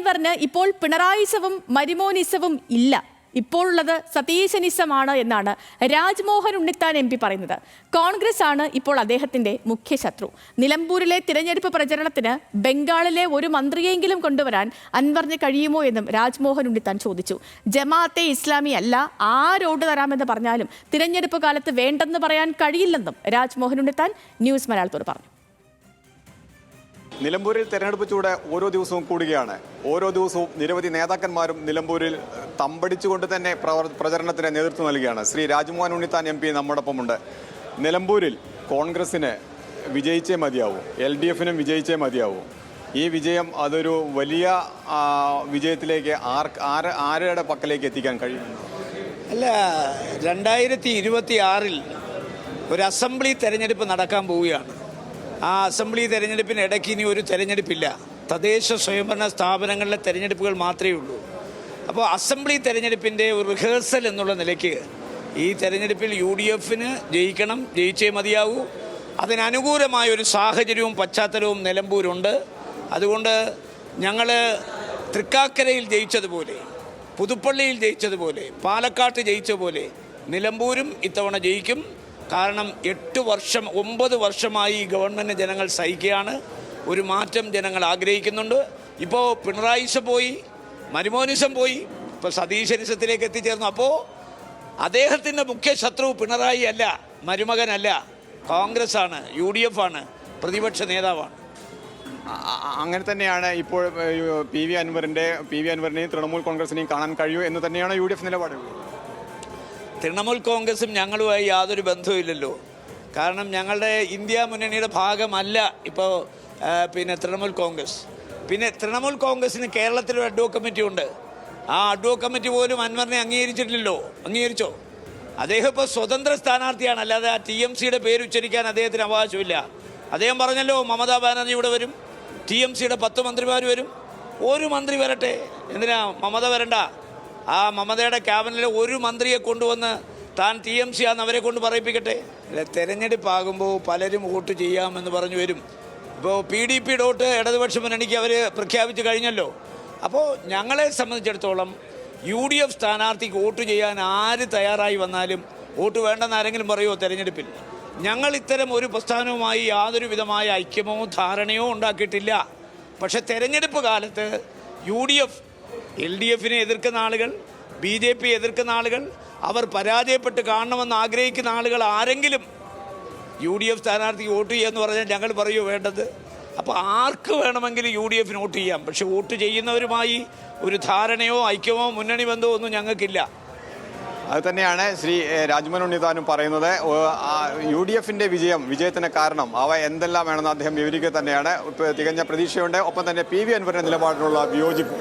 അൻവറിന് ഇപ്പോൾ പിണറായിസവും മരിമോനിസവും ഇല്ല, ഇപ്പോഴുള്ളത് സതീശനിസമാണ് എന്നാണ് രാജ്മോഹൻ ഉണ്ണിത്താൻ MP പറയുന്നത്. കോൺഗ്രസ് ആണ് ഇപ്പോൾ അദ്ദേഹത്തിന്റെ മുഖ്യ ശത്രു. നിലമ്പൂരിലെ തിരഞ്ഞെടുപ്പ് പ്രചരണത്തിന് ബംഗാളിലെ ഒരു മന്ത്രിയെങ്കിലും കൊണ്ടുവരാൻ അൻവറിന് കഴിയുമോ എന്നും രാജ്മോഹൻ ഉണ്ണിത്താൻ ചോദിച്ചു. ജമാഅത്തെ ഇസ്ലാമി അല്ല, ആരോട് തരാമെന്ന് പറഞ്ഞാലും തിരഞ്ഞെടുപ്പ് കാലത്ത് വേണ്ടെന്ന് പറയാൻ കഴിയില്ലെന്നും രാജ്മോഹൻ ഉണ്ണിത്താൻ ന്യൂസ് മലയാളത്തോട് പറഞ്ഞു. നിലമ്പൂരിൽ തെരഞ്ഞെടുപ്പ് ചൂട് ഓരോ ദിവസവും കൂടുകയാണ്. ഓരോ ദിവസവും നിരവധി നേതാക്കന്മാരും നിലമ്പൂരിൽ തമ്പടിച്ചുകൊണ്ട് തന്നെ പ്രചരണത്തിന് നേതൃത്വം നൽകുകയാണ്. ശ്രീ രാജ്മോഹൻ ഉണ്ണിത്താൻ MP നമ്മോടൊപ്പമുണ്ട്. നിലമ്പൂരിൽ കോൺഗ്രസിന് വിജയിച്ചേ മതിയാവൂ, LDFനും വിജയിച്ചേ മതിയാവൂ. ഈ വിജയം അതൊരു വലിയ വിജയത്തിലേക്ക് ആരുടെ പക്കലേക്ക് എത്തിക്കാൻ കഴിയും? അല്ല, 2026 ഒരു അസംബ്ലി തെരഞ്ഞെടുപ്പ് നടക്കാൻ പോവുകയാണ്. ആ അസംബ്ലി തെരഞ്ഞെടുപ്പിന് ഇടയ്ക്ക് ഇനി ഒരു തെരഞ്ഞെടുപ്പില്ല. തദ്ദേശ സ്വയംഭരണ സ്ഥാപനങ്ങളിലെ തെരഞ്ഞെടുപ്പുകൾ മാത്രമേ ഉള്ളൂ. അപ്പോൾ അസംബ്ലി തെരഞ്ഞെടുപ്പിൻ്റെ ഒരു റിഹേഴ്സൽ എന്നുള്ള നിലയ്ക്ക് ഈ തെരഞ്ഞെടുപ്പിൽ UDFന് ജയിക്കണം, ജയിച്ചേ മതിയാവൂ. അതിനനുകൂലമായ ഒരു സാഹചര്യവും പശ്ചാത്തലവും നിലമ്പൂരുണ്ട്. അതുകൊണ്ട് ഞങ്ങൾ തൃക്കാക്കരയിൽ ജയിച്ചതുപോലെ, പുതുപ്പള്ളിയിൽ ജയിച്ചതുപോലെ, പാലക്കാട്ട് ജയിച്ച പോലെ നിലമ്പൂരും ഇത്തവണ ജയിക്കും. കാരണം 9 വർഷമായി ഈ ഗവൺമെൻറ് ജനങ്ങൾ സഹിക്കുകയാണ്. ഒരു മാറ്റം ജനങ്ങൾ ആഗ്രഹിക്കുന്നുണ്ട്. ഇപ്പോൾ പിണറായിസം പോയി, മരുമോനിസം പോയി, ഇപ്പോൾ സതീശനിസത്തിലേക്ക് എത്തിച്ചേർന്നു. അപ്പോൾ അദ്ദേഹത്തിൻ്റെ മുഖ്യ ശത്രു പിണറായി അല്ല, മരുമകനല്ല, കോൺഗ്രസ് ആണ്, UDF ആണ്, പ്രതിപക്ഷ നേതാവാണ്. അങ്ങനെ തന്നെയാണ് ഇപ്പോൾ PV അൻവറിനെയും തൃണമൂൽ കോൺഗ്രസിനെയും കാണാൻ കഴിയൂ എന്ന് തന്നെയാണ് UDF നിലപാട്. തൃണമൂൽ കോൺഗ്രസും ഞങ്ങളുമായി യാതൊരു ബന്ധവുമില്ലല്ലോ. കാരണം ഞങ്ങളുടെ ഇന്ത്യ മുന്നണിയുടെ ഭാഗമല്ല ഇപ്പോൾ തൃണമൂൽ കോൺഗ്രസ്. പിന്നെ തൃണമൂൽ കോൺഗ്രസിന് കേരളത്തിലൊരു അഡ്വോ കമ്മിറ്റി ഉണ്ട്. ആ അഡ്വോ കമ്മിറ്റി പോലും അൻവറിനെ അംഗീകരിച്ചിട്ടില്ലല്ലോ. അംഗീകരിച്ചോ? അദ്ദേഹം ഇപ്പോൾ സ്വതന്ത്ര സ്ഥാനാർത്ഥിയാണ്, അല്ലാതെ ആ TMCയുടെ പേര് ഉച്ചരിക്കാൻ അദ്ദേഹത്തിന് അവകാശമില്ല. അദ്ദേഹം പറഞ്ഞല്ലോ മമതാ ബാനർജി ഇവിടെ വരും, TMCയുടെ 10 മന്ത്രിമാർ വരും. ഒരു മന്ത്രി വരട്ടെ, എന്തിനാ മമത വരണ്ട? ആ മമതയുടെ ക്യാബിനറ്റിലെ ഒരു മന്ത്രിയെ കൊണ്ടുവന്ന് താൻ TMC ആണെന്ന് അവരെ കൊണ്ട് പറയിപ്പിക്കട്ടെ. തെരഞ്ഞെടുപ്പാകുമ്പോൾ പലരും വോട്ട് ചെയ്യാമെന്ന് പറഞ്ഞു വരും. ഇപ്പോൾ PDP ഇടതുപക്ഷ മുന്നണിക്ക് അവർ പ്രഖ്യാപിച്ചു കഴിഞ്ഞല്ലോ. അപ്പോൾ ഞങ്ങളെ സംബന്ധിച്ചിടത്തോളം UDF സ്ഥാനാർത്ഥിക്ക് വോട്ട് ചെയ്യാൻ ആര് തയ്യാറായി വന്നാലും വോട്ട് വേണ്ടെന്ന് ആരെങ്കിലും പറയുമോ തെരഞ്ഞെടുപ്പിൽ? ഞങ്ങൾ ഇത്തരം ഒരു പ്രസ്ഥാനവുമായി യാതൊരു വിധമായ ഐക്യമോ ധാരണയോ ഉണ്ടാക്കിയിട്ടില്ല. പക്ഷെ തെരഞ്ഞെടുപ്പ് കാലത്ത് UDF LDFനെ എതിർക്കുന്ന ആളുകൾ, BJP എതിർക്കുന്ന ആളുകൾ, അവർ പരാജയപ്പെട്ട് കാണണമെന്ന് ആഗ്രഹിക്കുന്ന ആളുകൾ ആരെങ്കിലും UDF സ്ഥാനാർത്ഥിക്ക് വോട്ട് ചെയ്യുമെന്ന് പറഞ്ഞാൽ ഞങ്ങൾ പറയുമോ വേണ്ടത്? അപ്പോൾ ആർക്ക് വേണമെങ്കിലും UDFന് വോട്ട് ചെയ്യാം. പക്ഷെ വോട്ട് ചെയ്യുന്നവരുമായി ഒരു ധാരണയോ ഐക്യമോ മുന്നണി ബന്ധമോ ഒന്നും ഞങ്ങൾക്കില്ല. അത് തന്നെയാണ് ശ്രീ രാജ്മോഹൻ ഉണ്ണിത്താനും പറയുന്നത്. UDFന്റെ വിജയത്തിന് കാരണം അവ എന്തെല്ലാം വേണമെന്ന് അദ്ദേഹം വിവരിക്കുക തന്നെയാണ്. തികഞ്ഞ പ്രതീക്ഷയുണ്ട്. ഒപ്പം തന്നെ PV അൻവറിന്റെ നിലപാടിനുള്ള വിയോജിപ്പ്.